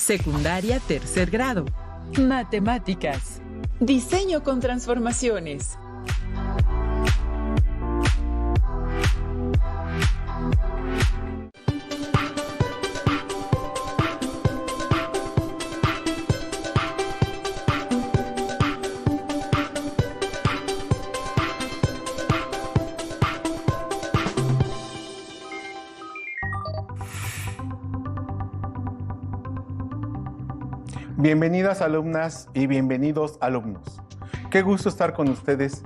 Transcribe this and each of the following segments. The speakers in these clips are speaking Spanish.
Secundaria tercer grado. Matemáticas. Diseño con transformaciones. Bienvenidas alumnas y bienvenidos alumnos. Qué gusto estar con ustedes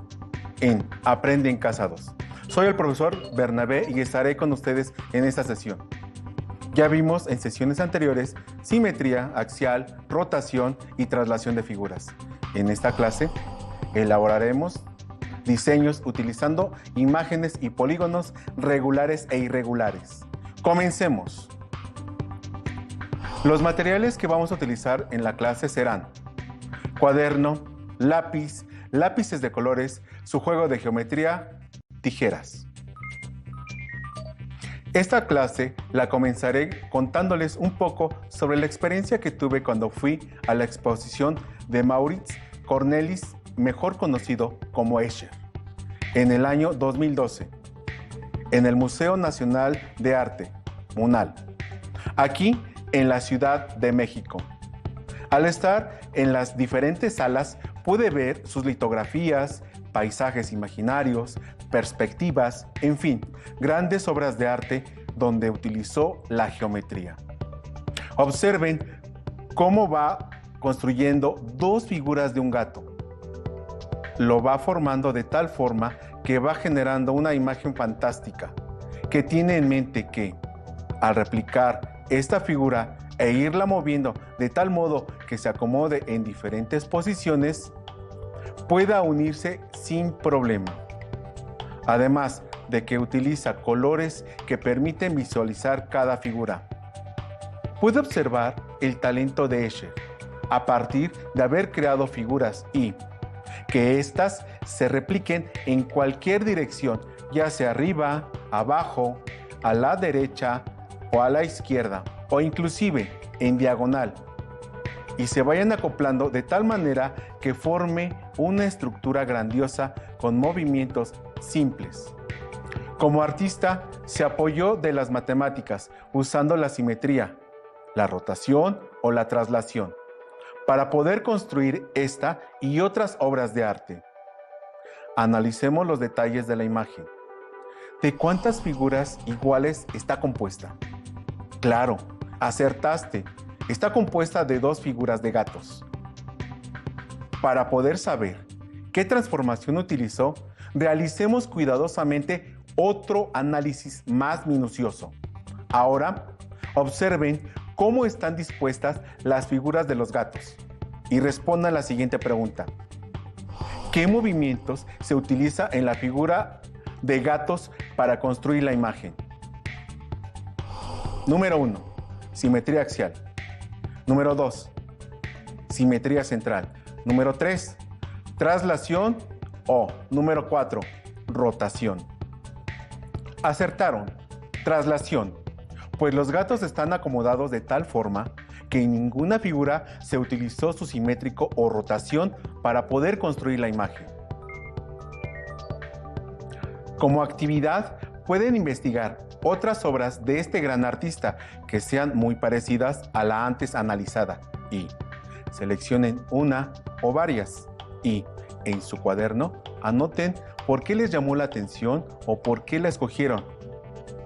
en Aprende en Casa 2. Soy el profesor Bernabé y estaré con ustedes en esta sesión. Ya vimos en sesiones anteriores simetría, axial, rotación y traslación de figuras. En esta clase elaboraremos diseños utilizando imágenes y polígonos regulares e irregulares. Comencemos. Los materiales que vamos a utilizar en la clase serán cuaderno, lápiz, lápices de colores, su juego de geometría, tijeras. Esta clase la comenzaré contándoles un poco sobre la experiencia que tuve cuando fui a la exposición de Maurits Cornelis, mejor conocido como Escher, en el año 2012, en el Museo Nacional de Arte, MUNAL, aquí en la Ciudad de México. Al estar en las diferentes salas, pude ver sus litografías, paisajes imaginarios, perspectivas, en fin, grandes obras de arte donde utilizó la geometría. Observen cómo va construyendo dos figuras de un gato. Lo va formando de tal forma que va generando una imagen fantástica, que tiene en mente que, al replicar esta figura e irla moviendo de tal modo que se acomode en diferentes posiciones, pueda unirse sin problema. Además de que utiliza colores que permiten visualizar cada figura. Pude observar el talento de Escher a partir de haber creado figuras y que éstas se repliquen en cualquier dirección, ya sea arriba, abajo, a la derecha o a la izquierda, o inclusive en diagonal, y se vayan acoplando de tal manera que forme una estructura grandiosa con movimientos simples. Como artista, se apoyó de las matemáticas usando la simetría, la rotación o la traslación, para poder construir esta y otras obras de arte. Analicemos los detalles de la imagen. ¿De cuántas figuras iguales está compuesta? Claro, acertaste. Está compuesta de dos figuras de gatos. Para poder saber qué transformación utilizó, realicemos cuidadosamente otro análisis más minucioso. Ahora, observen cómo están dispuestas las figuras de los gatos y respondan la siguiente pregunta. ¿Qué movimientos se utiliza en la figura de gatos para construir la imagen? Número 1. Simetría axial. Número 2. Simetría central. Número 3. Traslación o número 4. Rotación. Acertaron. Traslación. Pues los gatos están acomodados de tal forma que en ninguna figura se utilizó su simétrico o rotación para poder construir la imagen. Como actividad, pueden investigar otras obras de este gran artista que sean muy parecidas a la antes analizada y seleccionen una o varias y en su cuaderno anoten por qué les llamó la atención o por qué la escogieron.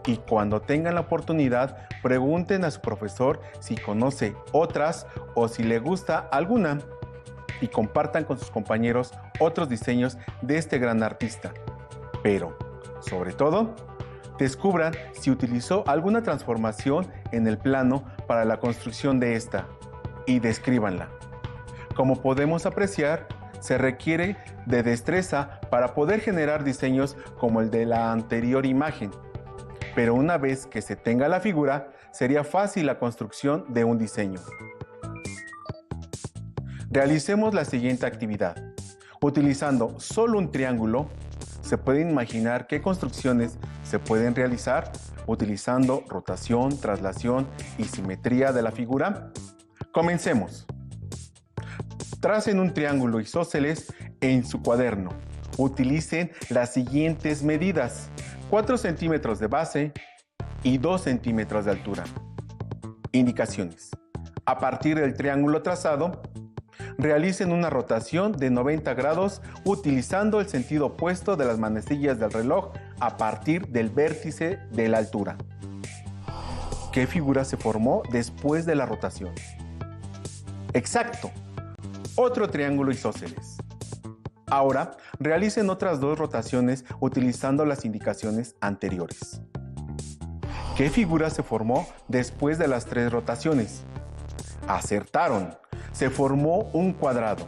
Y cuando tengan la oportunidad, pregunten a su profesor si conoce otras o si le gusta alguna y compartan con sus compañeros otros diseños de este gran artista. Pero, sobre todo, descubran si utilizó alguna transformación en el plano para la construcción de esta y descríbanla. Como podemos apreciar, se requiere de destreza para poder generar diseños como el de la anterior imagen. Pero una vez que se tenga la figura, sería fácil la construcción de un diseño. Realicemos la siguiente actividad. Utilizando solo un triángulo, se pueden imaginar qué construcciones se pueden realizar utilizando rotación, traslación y simetría de la figura. Comencemos. Tracen un triángulo isósceles en su cuaderno. Utilicen las siguientes medidas: 4 centímetros de base y 2 centímetros de altura. Indicaciones. A partir del triángulo trazado, realicen una rotación de 90 grados utilizando el sentido opuesto de las manecillas del reloj a partir del vértice de la altura. ¿Qué figura se formó después de la rotación? Exacto, otro triángulo isósceles. Ahora, realicen otras 2 rotaciones utilizando las indicaciones anteriores. ¿Qué figura se formó después de las 3 rotaciones? Acertaron, se formó un cuadrado.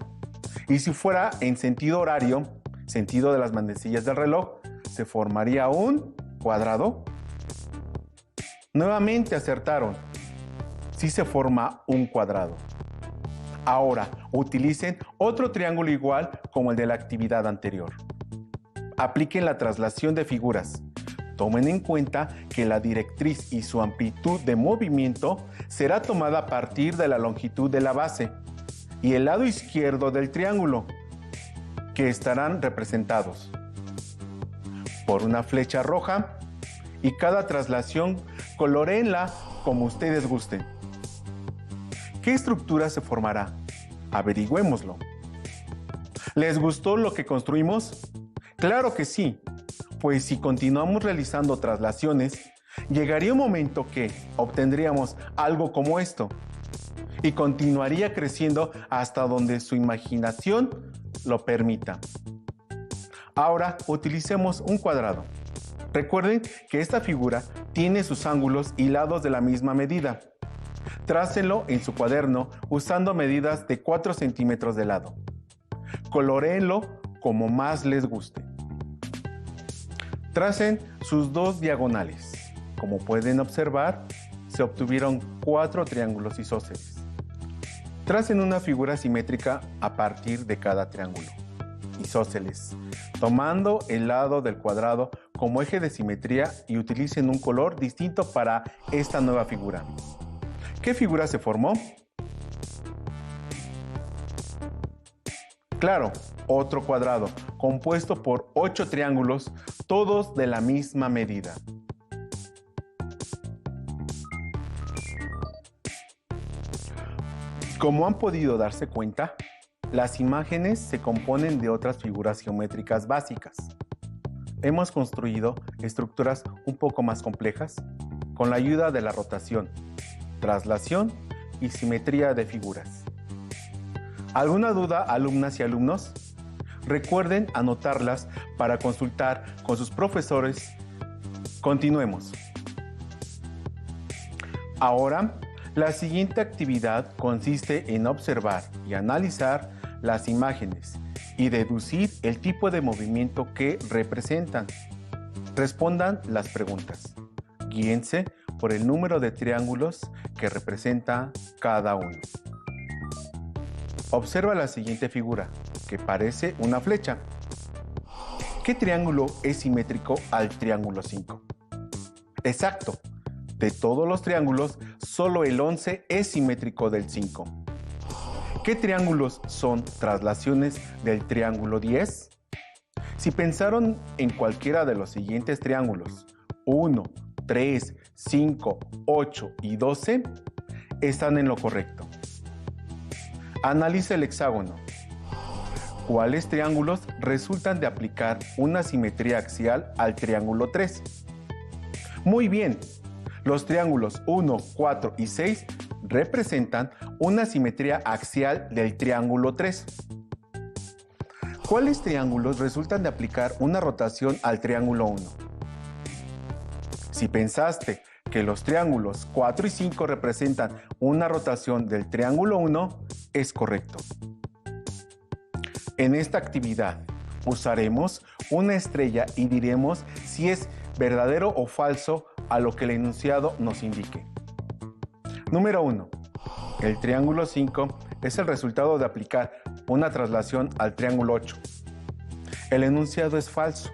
Y si fuera en sentido horario, sentido de las manecillas del reloj, ¿se formaría un cuadrado? Nuevamente acertaron, sí se forma un cuadrado. Ahora, utilicen otro triángulo igual como el de la actividad anterior. Apliquen la traslación de figuras. Tomen en cuenta que la directriz y su amplitud de movimiento será tomada a partir de la longitud de la base y el lado izquierdo del triángulo, que estarán representados por una flecha roja, y cada traslación coloréenla como ustedes gusten. ¿Qué estructura se formará? Averigüémoslo. ¿Les gustó lo que construimos? Claro que sí, pues si continuamos realizando traslaciones, llegaría un momento que obtendríamos algo como esto, y continuaría creciendo hasta donde su imaginación lo permita. Ahora utilicemos un cuadrado. Recuerden que esta figura tiene sus ángulos y lados de la misma medida. Trácenlo en su cuaderno usando medidas de 4 centímetros de lado. Coloréenlo como más les guste. Tracen sus 2 diagonales. Como pueden observar, se obtuvieron 4 triángulos isósceles. Tracen una figura simétrica a partir de cada triángulo isósceles, tomando el lado del cuadrado como eje de simetría, y utilicen un color distinto para esta nueva figura. ¿Qué figura se formó? Claro, otro cuadrado, compuesto por 8 triángulos, todos de la misma medida. Como han podido darse cuenta, las imágenes se componen de otras figuras geométricas básicas. Hemos construido estructuras un poco más complejas con la ayuda de la rotación, traslación y simetría de figuras. ¿Alguna duda, alumnas y alumnos? Recuerden anotarlas para consultar con sus profesores. Continuemos. Ahora, la siguiente actividad consiste en observar y analizar las imágenes y deducir el tipo de movimiento que representan. Respondan las preguntas. Guíense por el número de triángulos que representa cada uno. Observa la siguiente figura, que parece una flecha. ¿Qué triángulo es simétrico al triángulo 5? Exacto. De todos los triángulos, solo el 11 es simétrico del 5. ¿Qué triángulos son traslaciones del triángulo 10? Si pensaron en cualquiera de los siguientes triángulos, 1, 3, 5, 8 y 12, están en lo correcto. Analiza el hexágono. ¿Cuáles triángulos resultan de aplicar una simetría axial al triángulo 3? Muy bien, los triángulos 1, 4 y 6 representan una simetría axial del triángulo 3. ¿Cuáles triángulos resultan de aplicar una rotación al triángulo 1? Si pensaste que los triángulos 4 y 5 representan una rotación del triángulo 1, es correcto. En esta actividad usaremos una estrella y diremos si es verdadero o falso a lo que el enunciado nos indique. Número 1. El triángulo 5 es el resultado de aplicar una traslación al triángulo 8. El enunciado es falso,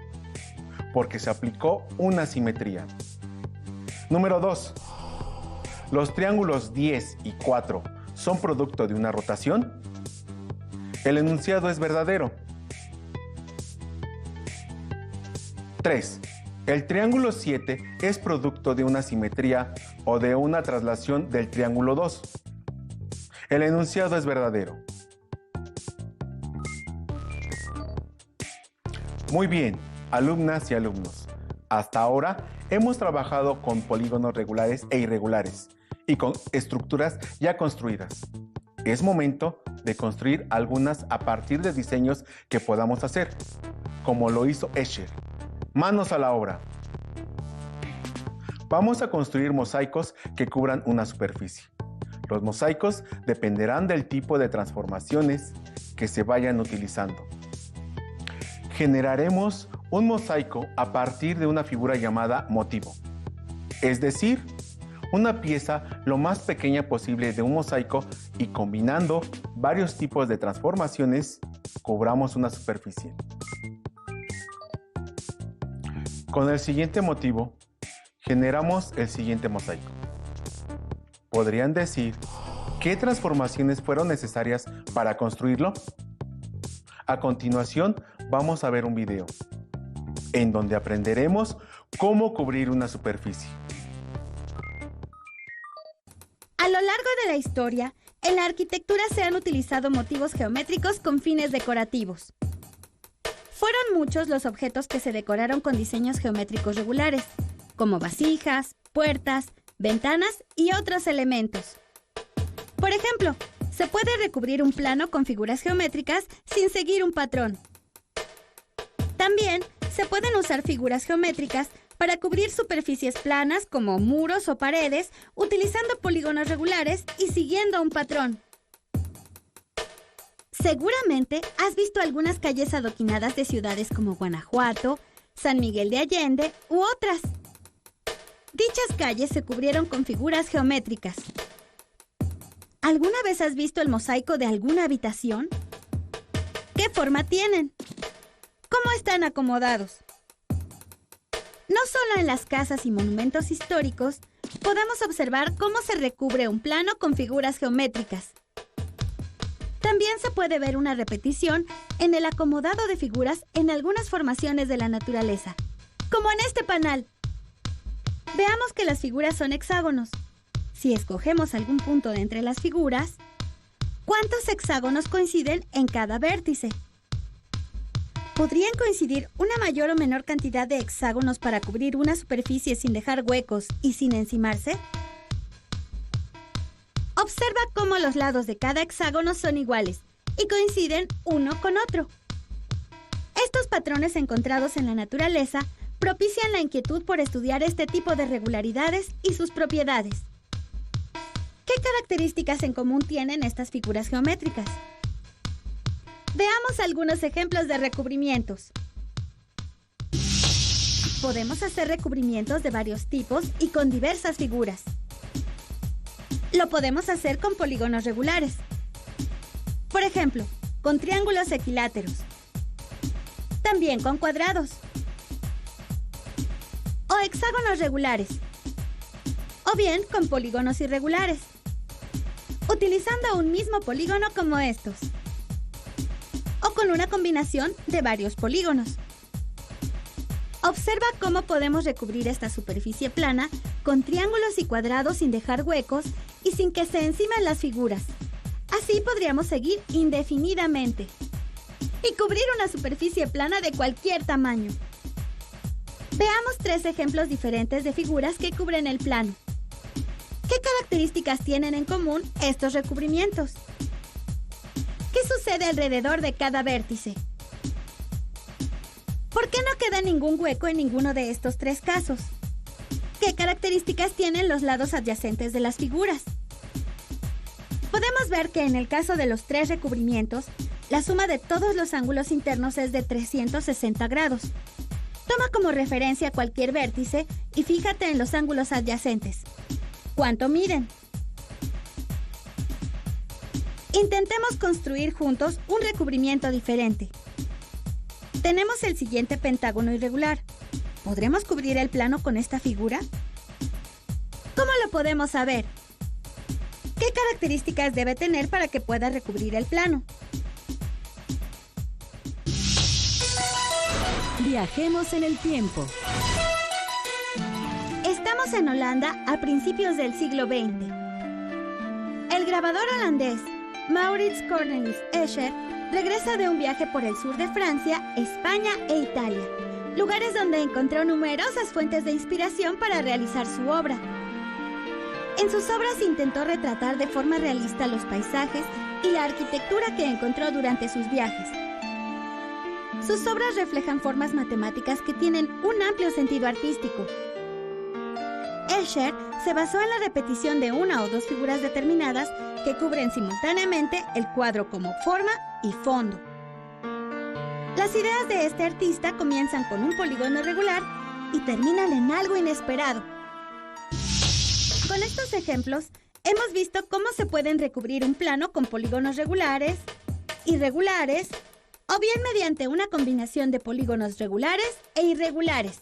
porque se aplicó una simetría. Número 2. Los triángulos 10 y 4 son producto de una rotación? El enunciado es verdadero. 3. El triángulo 7 es producto de una simetría o de una traslación del triángulo 2. El enunciado es verdadero. Muy bien, alumnas y alumnos. Hasta ahora hemos trabajado con polígonos regulares e irregulares y con estructuras ya construidas. Es momento de construir algunas a partir de diseños que podamos hacer, como lo hizo Escher. Manos a la obra. Vamos a construir mosaicos que cubran una superficie. Los mosaicos dependerán del tipo de transformaciones que se vayan utilizando. Generaremos un mosaico a partir de una figura llamada motivo, es decir, una pieza lo más pequeña posible de un mosaico, y combinando varios tipos de transformaciones, cubramos una superficie. Con el siguiente motivo, generamos el siguiente mosaico. ¿Podrían decir qué transformaciones fueron necesarias para construirlo? A continuación, vamos a ver un video en donde aprenderemos cómo cubrir una superficie. A lo largo de la historia, en la arquitectura se han utilizado motivos geométricos con fines decorativos. Fueron muchos los objetos que se decoraron con diseños geométricos regulares, como vasijas, puertas, ventanas y otros elementos. Por ejemplo, se puede recubrir un plano con figuras geométricas sin seguir un patrón. También se pueden usar figuras geométricas para cubrir superficies planas como muros o paredes, utilizando polígonos regulares y siguiendo un patrón. Seguramente has visto algunas calles adoquinadas de ciudades como Guanajuato, San Miguel de Allende u otras. Dichas calles se cubrieron con figuras geométricas. ¿Alguna vez has visto el mosaico de alguna habitación? ¿Qué forma tienen? ¿Cómo están acomodados? No solo en las casas y monumentos históricos podemos observar cómo se recubre un plano con figuras geométricas. También se puede ver una repetición en el acomodado de figuras en algunas formaciones de la naturaleza, como en este panal. Veamos que las figuras son hexágonos. Si escogemos algún punto de entre las figuras, ¿cuántos hexágonos coinciden en cada vértice? ¿Podrían coincidir una mayor o menor cantidad de hexágonos para cubrir una superficie sin dejar huecos y sin encimarse? Observa cómo los lados de cada hexágono son iguales y coinciden uno con otro. Estos patrones encontrados en la naturaleza propician la inquietud por estudiar este tipo de regularidades y sus propiedades. ¿Qué características en común tienen estas figuras geométricas? Veamos algunos ejemplos de recubrimientos. Podemos hacer recubrimientos de varios tipos y con diversas figuras. Lo podemos hacer con polígonos regulares. Por ejemplo, con triángulos equiláteros. También con cuadrados. O hexágonos regulares. O bien con polígonos irregulares. Utilizando un mismo polígono como estos. O con una combinación de varios polígonos. Observa cómo podemos recubrir esta superficie plana con triángulos y cuadrados sin dejar huecos y sin que se encimen las figuras. Así podríamos seguir indefinidamente y cubrir una superficie plana de cualquier tamaño. Veamos 3 ejemplos diferentes de figuras que cubren el plano. ¿Qué características tienen en común estos recubrimientos? ¿Qué sucede alrededor de cada vértice? ¿Por qué no queda ningún hueco en ninguno de estos 3 casos? ¿Qué características tienen los lados adyacentes de las figuras? Podemos ver que en el caso de los 3 recubrimientos, la suma de todos los ángulos internos es de 360 grados. Toma como referencia cualquier vértice y fíjate en los ángulos adyacentes. ¿Cuánto miden? Intentemos construir juntos un recubrimiento diferente. Tenemos el siguiente pentágono irregular. ¿Podremos cubrir el plano con esta figura? ¿Cómo lo podemos saber? ¿Qué características debe tener para que pueda recubrir el plano? Viajemos en el tiempo. Estamos en Holanda a principios del siglo XX. El grabador holandés Maurits Cornelis Escher regresa de un viaje por el sur de Francia, España e Italia, lugares donde encontró numerosas fuentes de inspiración para realizar su obra. En sus obras intentó retratar de forma realista los paisajes y la arquitectura que encontró durante sus viajes. Sus obras reflejan formas matemáticas que tienen un amplio sentido artístico. Escher se basó en la repetición de una o dos figuras determinadas que cubren simultáneamente el cuadro como forma y fondo. Las ideas de este artista comienzan con un polígono regular y terminan en algo inesperado. Con estos ejemplos, hemos visto cómo se pueden recubrir un plano con polígonos regulares, irregulares, o bien mediante una combinación de polígonos regulares e irregulares.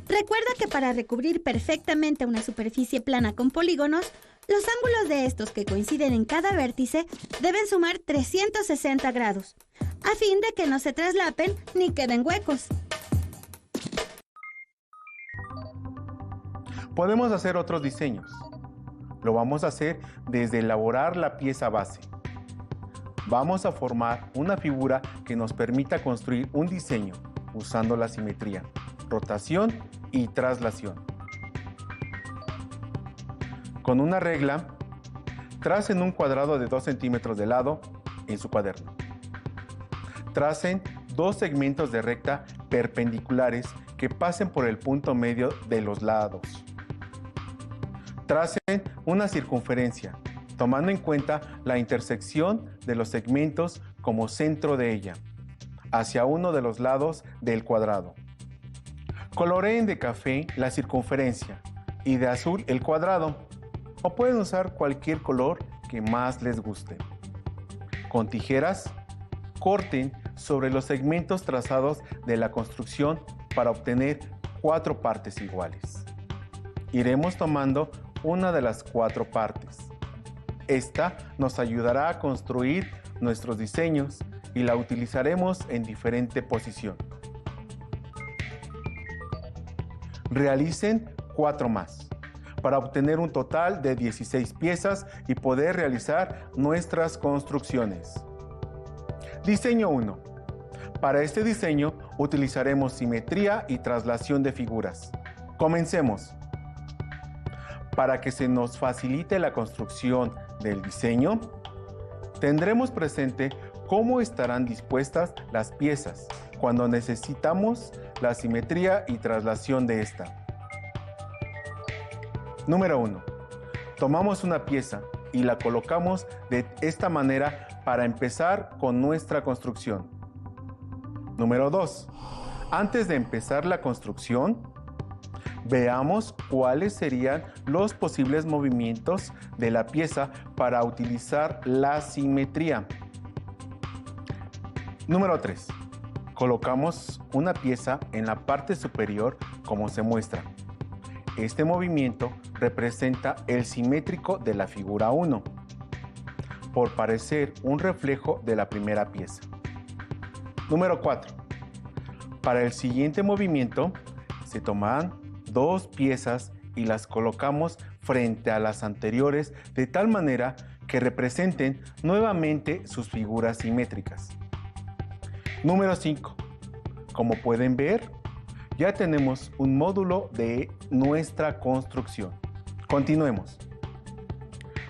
Recuerda que para recubrir perfectamente una superficie plana con polígonos, los ángulos de estos que coinciden en cada vértice deben sumar 360 grados, a fin de que no se traslapen ni queden huecos. Podemos hacer otros diseños. Lo vamos a hacer desde elaborar la pieza base. Vamos a formar una figura que nos permita construir un diseño usando la simetría, rotación y traslación. Con una regla, tracen un cuadrado de 2 centímetros de lado en su cuaderno. Tracen 2 segmentos de recta perpendiculares que pasen por el punto medio de los lados. Tracen una circunferencia, tomando en cuenta la intersección de los segmentos como centro de ella, hacia uno de los lados del cuadrado. Coloreen de café la circunferencia y de azul el cuadrado, o pueden usar cualquier color que más les guste. Con tijeras, corten sobre los segmentos trazados de la construcción para obtener 4 partes iguales. Iremos tomando una de las 4 partes. Esta nos ayudará a construir nuestros diseños y la utilizaremos en diferente posición. Realicen 4 más para obtener un total de 16 piezas y poder realizar nuestras construcciones. Diseño 1. Para este diseño utilizaremos simetría y traslación de figuras. Comencemos. Para que se nos facilite la construcción del diseño, tendremos presente cómo estarán dispuestas las piezas cuando necesitamos la simetría y traslación de esta. Número 1. Tomamos una pieza y la colocamos de esta manera para empezar con nuestra construcción. Número 2. Antes de empezar la construcción, veamos cuáles serían los posibles movimientos de la pieza para utilizar la simetría. Número 3. Colocamos una pieza en la parte superior como se muestra. Este movimiento representa el simétrico de la figura 1, por parecer un reflejo de la primera pieza. Número 4. Para el siguiente movimiento, se tomarán 2 piezas y las colocamos frente a las anteriores de tal manera que representen nuevamente sus figuras simétricas. Número 5. Como pueden ver, ya tenemos un módulo de nuestra construcción. Continuemos.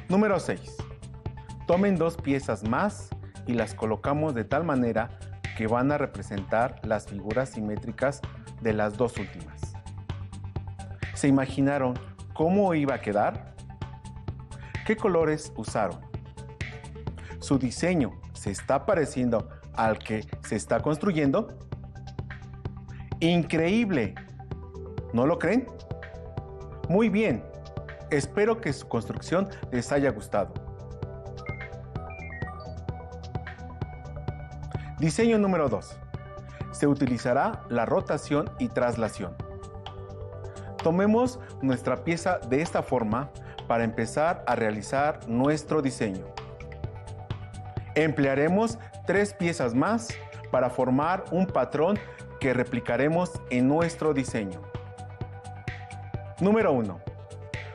Número 6. Tomen 2 piezas más y las colocamos de tal manera que van a representar las figuras simétricas de las 2 últimas. ¿Se imaginaron cómo iba a quedar? ¿Qué colores usaron? ¿Su diseño se está pareciendo al que se está construyendo? ¡Increíble! ¿No lo creen? Muy bien, espero que su construcción les haya gustado. Diseño número 2. Se utilizará la rotación y traslación. Tomemos nuestra pieza de esta forma para empezar a realizar nuestro diseño. Emplearemos 3 piezas más para formar un patrón que replicaremos en nuestro diseño. Número 1.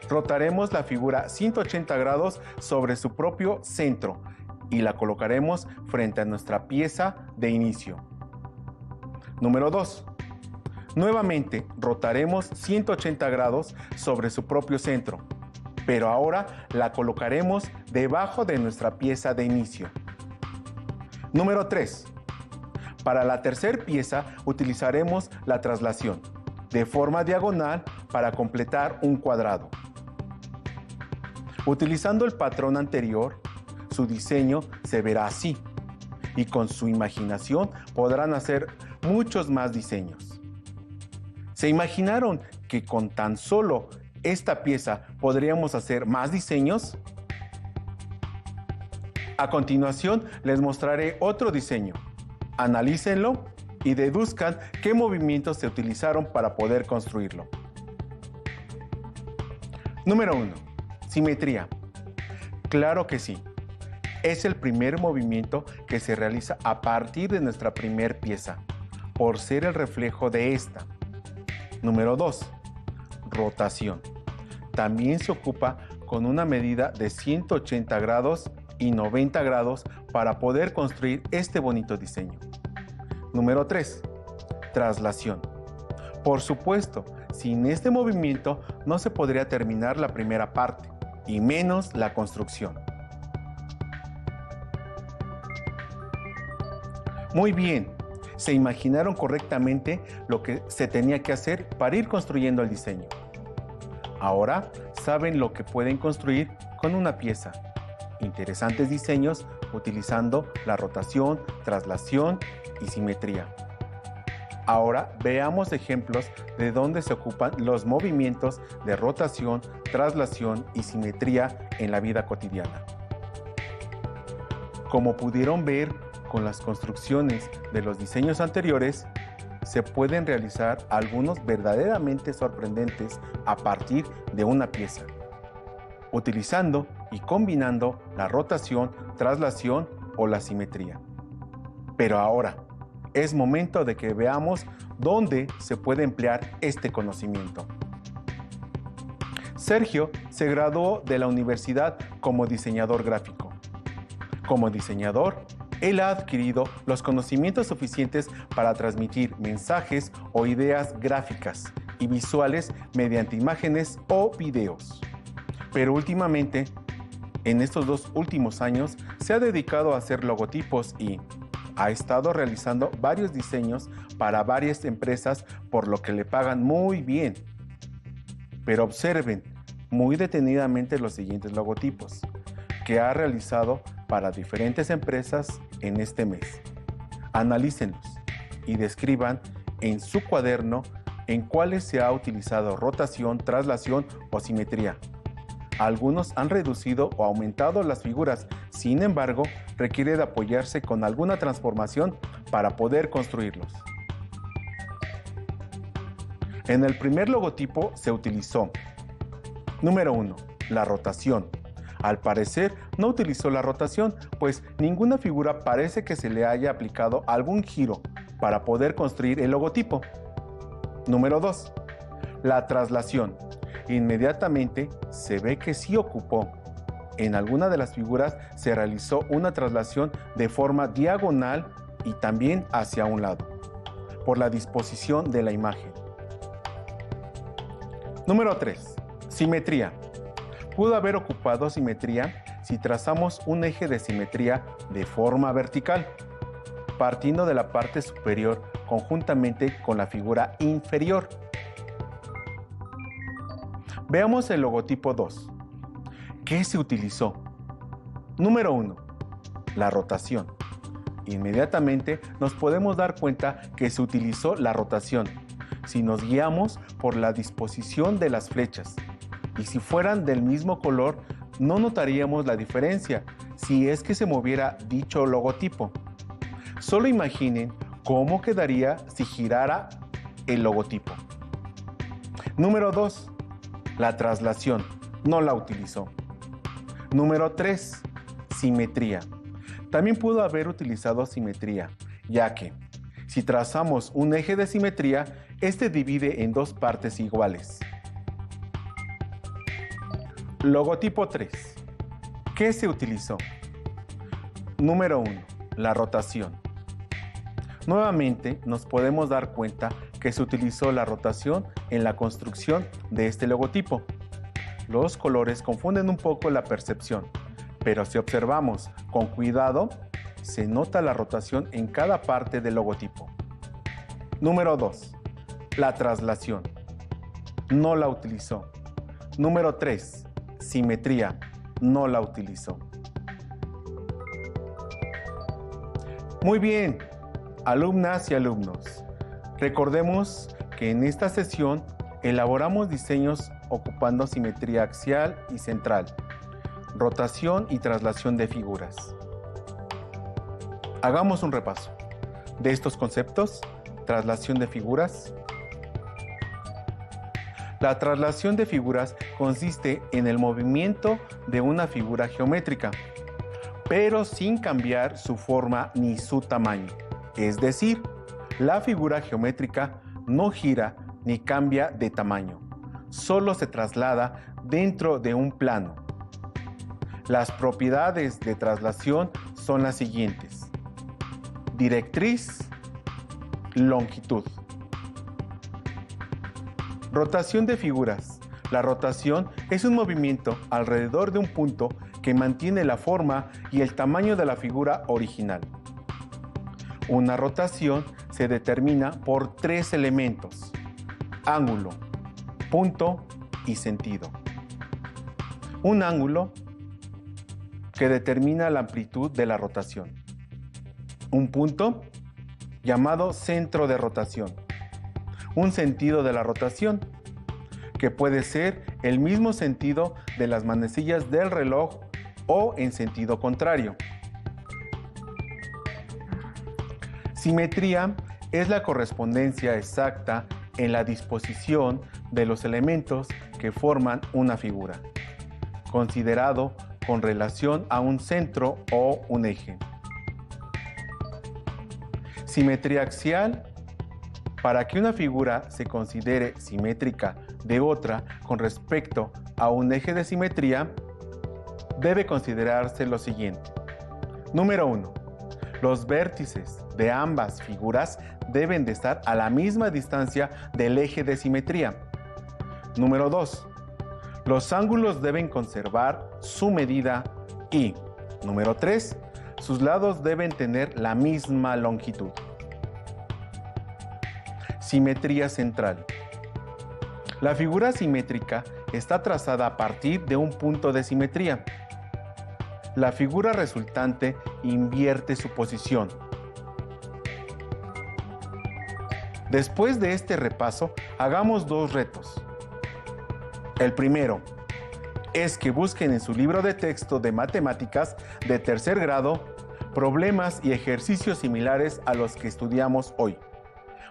Rotaremos la figura 180 grados sobre su propio centro y la colocaremos frente a nuestra pieza de inicio. Número 2. Nuevamente rotaremos 180 grados sobre su propio centro, pero ahora la colocaremos debajo de nuestra pieza de inicio. Número 3. Para la tercera pieza utilizaremos la traslación de forma diagonal para completar un cuadrado. Utilizando el patrón anterior, su diseño se verá así, y con su imaginación podrán hacer muchos más diseños. ¿Se imaginaron que con tan solo esta pieza podríamos hacer más diseños? A continuación les mostraré otro diseño. Analícenlo y deduzcan qué movimientos se utilizaron para poder construirlo. Número 1. Simetría. Claro que sí. Es el primer movimiento que se realiza a partir de nuestra primer pieza, por ser el reflejo de esta. Número 2. Rotación. También se ocupa con una medida de 180 grados y 90 grados para poder construir este bonito diseño. Número 3. Traslación. Por supuesto, sin este movimiento no se podría terminar la primera parte, y menos la construcción. Muy bien, se imaginaron correctamente lo que se tenía que hacer para ir construyendo el diseño. Ahora saben lo que pueden construir con una pieza. Interesantes diseños utilizando la rotación, traslación y simetría. Ahora veamos ejemplos de dónde se ocupan los movimientos de rotación, traslación y simetría en la vida cotidiana. Como pudieron ver con las construcciones de los diseños anteriores, se pueden realizar algunos verdaderamente sorprendentes a partir de una pieza, utilizando y combinando la rotación, traslación o la simetría. Pero ahora es momento de que veamos dónde se puede emplear este conocimiento. Sergio se graduó de la universidad como diseñador gráfico. Como diseñador, él ha adquirido los conocimientos suficientes para transmitir mensajes o ideas gráficas y visuales mediante imágenes o videos. Pero últimamente, en estos 2 últimos años, se ha dedicado a hacer logotipos y ha estado realizando varios diseños para varias empresas, por lo que le pagan muy bien. Pero observen muy detenidamente los siguientes logotipos que ha realizado para diferentes empresas en este mes. Analícenlos y describan en su cuaderno en cuáles se ha utilizado rotación, traslación o simetría. Algunos han reducido o aumentado las figuras, sin embargo, requiere de apoyarse con alguna transformación para poder construirlos. En el primer logotipo se utilizó: número 1. La rotación. Al parecer, no utilizó la rotación, pues ninguna figura parece que se le haya aplicado algún giro para poder construir el logotipo. Número 2. La traslación. Inmediatamente se ve que sí ocupó. En alguna de las figuras se realizó una traslación de forma diagonal y también hacia un lado, por la disposición de la imagen. Número 3. Simetría. Pudo haber ocupado simetría si trazamos un eje de simetría de forma vertical, partiendo de la parte superior conjuntamente con la figura inferior. Veamos el logotipo 2. ¿Qué se utilizó? Número 1. La rotación. Inmediatamente nos podemos dar cuenta que se utilizó la rotación si nos guiamos por la disposición de las flechas. Y si fueran del mismo color, no notaríamos la diferencia si es que se moviera dicho logotipo. Solo imaginen cómo quedaría si girara el logotipo. Número 2. La traslación. no la utilizó. Número 3. Simetría. También pudo haber utilizado simetría, ya que si trazamos un eje de simetría, este divide en dos partes iguales. Logotipo 3. ¿Qué se utilizó? Número 1. La rotación. Nuevamente nos podemos dar cuenta que se utilizó la rotación en la construcción de este logotipo. Los colores confunden un poco la percepción, pero si observamos con cuidado, se nota la rotación en cada parte del logotipo. Número 2. La traslación. No la utilizó. Número 3. Simetría. No la utilizó. Muy bien, alumnas y alumnos. Recordemos que en esta sesión elaboramos diseños ocupando simetría axial y central, rotación y traslación de figuras. Hagamos un repaso de estos conceptos. Traslación de figuras. La traslación de figuras consiste en el movimiento de una figura geométrica, pero sin cambiar su forma ni su tamaño. Es decir, la figura geométrica no gira ni cambia de tamaño, solo se traslada dentro de un plano. Las propiedades de traslación son las siguientes: directriz, longitud. Rotación de figuras. La rotación es un movimiento alrededor de un punto que mantiene la forma y el tamaño de la figura original. Una rotación se determina por tres elementos: ángulo, punto y sentido. Un ángulo que determina la amplitud de la rotación. Un punto llamado centro de rotación. Un sentido de la rotación, que puede ser el mismo sentido de las manecillas del reloj o en sentido contrario. Simetría es la correspondencia exacta en la disposición de los elementos que forman una figura, considerado con relación a un centro o un eje. Simetría axial. Para que una figura se considere simétrica de otra con respecto a un eje de simetría, debe considerarse lo siguiente. Número 1. Los vértices de ambas figuras deben de estar a la misma distancia del eje de simetría. Número 2. Los ángulos deben conservar su medida y, número 3, sus lados deben tener la misma longitud. Simetría central. La figura simétrica está trazada a partir de un punto de simetría. La figura resultante invierte su posición. Después de este repaso, hagamos dos retos. El primero es que busquen en su libro de texto de matemáticas de tercer grado problemas y ejercicios similares a los que estudiamos hoy,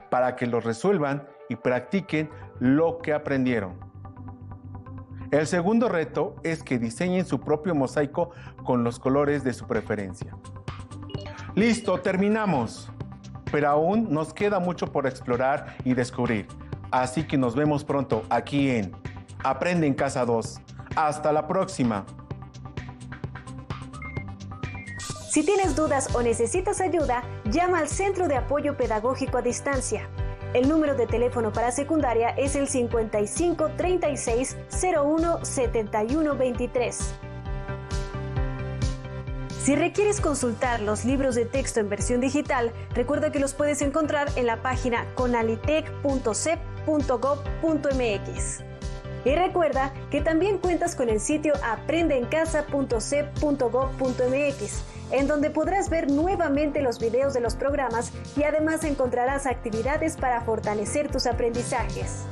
para que los resuelvan y practiquen lo que aprendieron. El segundo reto es que diseñen su propio mosaico con los colores de su preferencia. ¡Listo! ¡Terminamos! Pero aún nos queda mucho por explorar y descubrir, así que nos vemos pronto aquí en Aprende en Casa 2. ¡Hasta la próxima! Si tienes dudas o necesitas ayuda, llama al Centro de Apoyo Pedagógico a Distancia. El número de teléfono para secundaria es el 55 36 01 71 23. Si requieres consultar los libros de texto en versión digital, recuerda que los puedes encontrar en la página conalitec.cep.gov.mx. Y recuerda que también cuentas con el sitio aprendeencasa.cep.gov.mx, en donde podrás ver nuevamente los videos de los programas y además encontrarás actividades para fortalecer tus aprendizajes.